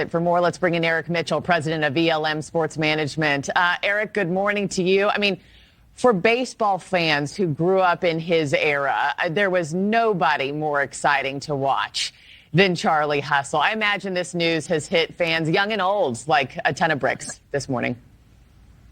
For more, let's bring in Eric Mitchell, president of ELM Sports Management. Eric, good morning to you. I mean, for baseball fans who grew up in his era, there was nobody more exciting to watch than Charlie Hustle. I imagine this news has hit fans young and old like a ton of bricks this morning.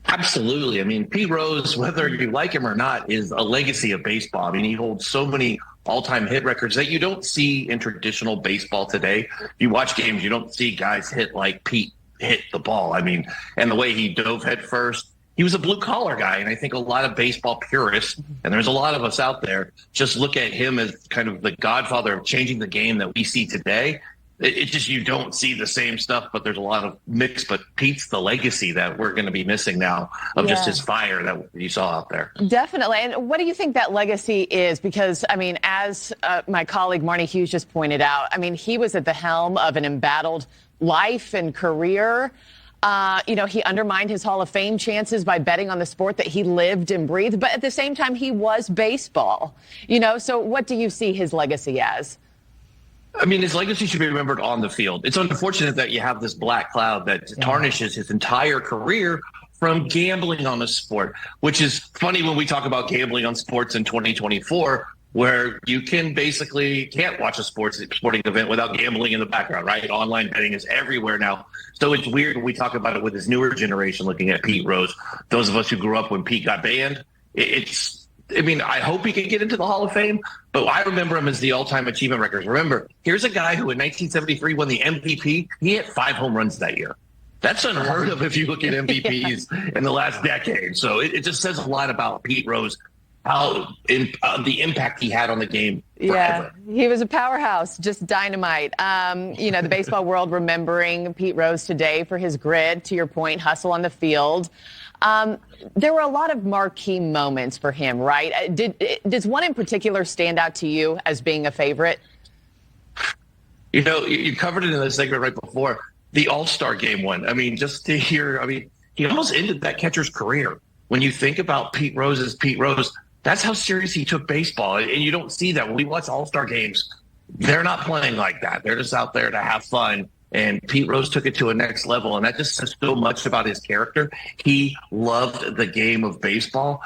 Absolutely. I mean, Pete Rose, whether you like him or not, is a legacy of baseball. I mean, he holds so many all-time hit records that you don't see in traditional baseball today. You watch games, you don't see guys hit like Pete hit the ball. I mean, and the way he dove head first, he was a blue-collar guy, and I think a lot of baseball purists, and there's a lot of us out there, just look at him as kind of the godfather of changing the game that we see today. It just, you don't see the same stuff, but there's a lot of mix. But Pete's the legacy that we're going to be missing now of just his fire that you saw out there. Definitely. And what do you think that legacy is? Because, I mean, as my colleague Marnie Hughes just pointed out, I mean, he was at the helm of an embattled life and career. He undermined his Hall of Fame chances by betting on the sport that he lived and breathed. But at the same time, he was baseball. So what do you see his legacy as? I mean, his legacy should be remembered on the field. It's unfortunate that you have this black cloud that tarnishes his entire career from gambling on the sport, which is funny when we talk about gambling on sports in 2024, where you can't watch a sporting event without gambling in the background, right? Online betting is everywhere now. So it's weird when we talk about it with this newer generation looking at Pete Rose. Those of us who grew up when Pete got banned, I hope he can get into the Hall of Fame, but I remember him as the all-time achievement records. Remember, here's a guy who in 1973 won the MVP. He hit 5 home runs that year. That's unheard of if you look at MVPs in the last decade. So it just says a lot about Pete Rose, the impact he had on the game forever. Yeah, he was a powerhouse, just dynamite. The baseball world remembering Pete Rose today for his grit, to your point, hustle on the field. There were a lot of marquee moments for him, right? Does one in particular stand out to you as being a favorite? You covered it in the segment right before. The All-Star Game one. I mean, just to hear, he almost ended that catcher's career. When you think about Pete Rose as Pete Rose, that's how serious he took baseball. And you don't see that when we watch All-Star games. They're not playing like that. They're just out there to have fun. And Pete Rose took it to a next level, and that just says so much about his character. He loved the game of baseball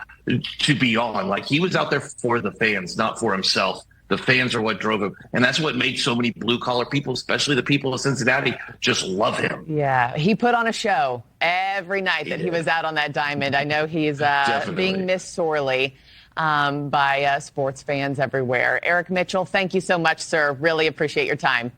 to be on. Like, he was out there for the fans, not for himself. The fans are what drove him, and that's what made so many blue-collar people, especially the people of Cincinnati, just love him. Yeah, he put on a show every night that he was out on that diamond. I know he's being missed sorely by sports fans everywhere. Eric Mitchell, thank you so much, sir. Really appreciate your time.